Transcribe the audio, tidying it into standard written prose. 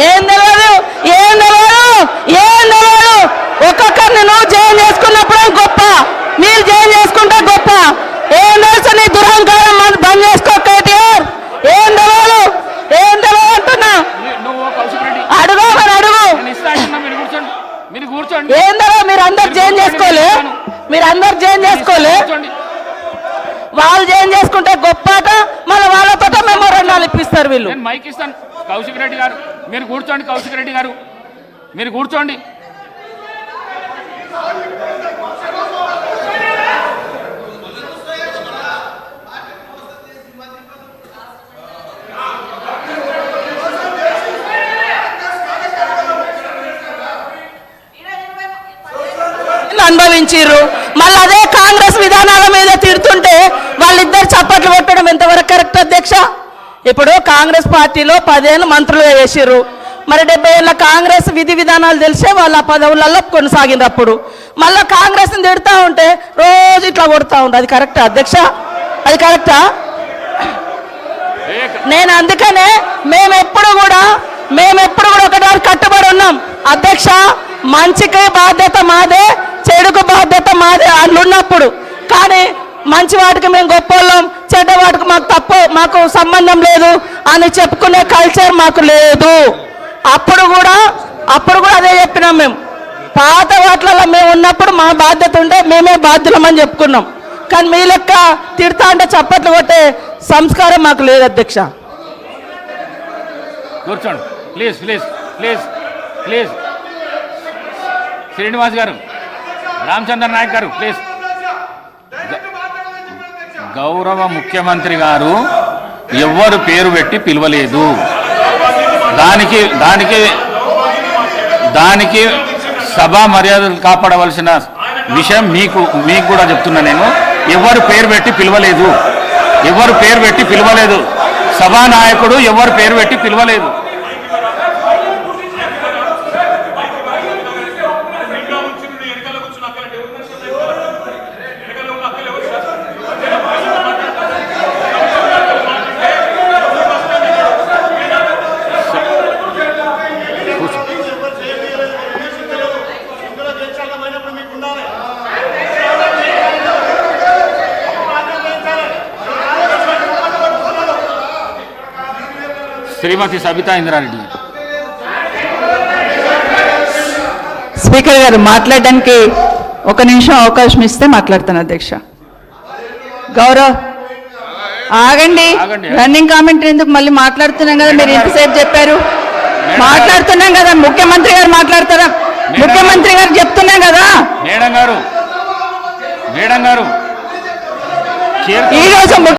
ఏం తెలియదు, ఏం తెలియదు, ఏం తెలియదు. ఒక్కొక్కరిని నువ్వు జైలు చేసుకున్నప్పుడే గొప్ప, మీరు జైలు చేసుకుంటే గొప్ప. ఏం తెలుసు నీ దురహంకారం బంద్ చేసుకో కేటీఆర్. ఏం తెలియదు, ఏం తెలియదు అంటున్నా. అడుగు మరి అడుగు. ఏం తెలియదు, మీరు అందరు జైలు చేసుకోలే, మీరు అందరు జైలు చేసుకోలే. వాళ్ళు జైలు చేసుకుంటే గొప్పట, మళ్ళీ వాళ్ళతో మెమోరాండాలు ఇప్పిస్తారు వీళ్ళు. మైక్ ఇస్తాను. కౌశిక్ రెడ్డి గారు మీరు కూర్చోండి. కౌశిక్ రెడ్డి గారు మీరు కూర్చోండి. అనుభవించారు. మళ్ళీ అదే కాంగ్రెస్ విధానాల మీద తిడుతుంటే వాళ్ళిద్దరు చప్పట్లు కొట్టడం ఎంతవరకు కరెక్ట్ అధ్యక్ష? ఇప్పుడు కాంగ్రెస్ పార్టీలో 10 ఏళ్ళు మంత్రులుగా వేసారు. మరి 70 ఏళ్ళ కాంగ్రెస్ విధి విధానాలు తెలిసే వాళ్ళు ఆ పదవులలో కొనసాగినప్పుడు మళ్ళీ కాంగ్రెస్ని తిడుతూ ఉంటే రోజు ఇట్లా కొడుతూ ఉండే. అది కరెక్టా అధ్యక్ష? అది కరెక్టా? నేను అందుకనే మేమెప్పుడు కూడా ఒకటి కట్టుబడి ఉన్నాం అధ్యక్ష. మంచికి బాధ్యత మాదే, చెడుకు బాధ్యత మాదే అట్లున్నప్పుడు. కానీ మంచి వాటికి మేము గొప్పవాళ్ళం, చెడ్డ వాటికి మాకు సంబంధం లేదు అని చెప్పుకునే కల్చర్ మాకు లేదు. అప్పుడు కూడా అదే చెప్పినాం. మేము పాత వాటిలలో మేము ఉన్నప్పుడు మా బాధ్యత ఉంటే మేమే బాధ్యులమని చెప్పుకున్నాం. కానీ మీ లెక్క తిడతా అంటే చప్పట్లు కొట్టే సంస్కారం మాకు లేదు అధ్యక్ష. కూర్చోండి please please please please. Srinivas గారు, రామచంద్ర నాయక్ గారు ప్లీజ్. గౌరవ ముఖ్యమంత్రి గారు ఎవ్వరు పేరు పెట్టి పిలవలేదు. దానికి సభా మర్యాదలు కాపాడవలసిన విషయం మీకు కూడా చెప్తున్నా. నేను ఎవరు పేరు పెట్టి పిలవలేదు. సభానాయకుడు ఎవరు పేరు పెట్టి పిలవలేదు. శ్రీమతి సబితా ఇంద్రారెడ్డి. స్పీకర్ గారు మాట్లాడడానికి 1 నిమిషం అవకాశం ఇస్తే మాట్లాడతాను అధ్యక్ష. ఆగండి. రన్నింగ్ కామెంట్ ఎందుకు? మళ్ళీ మాట్లాడుతున్నాం కదా, మీరు ఎంతసేపు చెప్పారు? మాట్లాడుతున్నాం కదా, ముఖ్యమంత్రి గారు మాట్లాడతారా? ముఖ్యమంత్రి గారు చెప్తున్నాం కదా. మేడం గారు ఈరోజు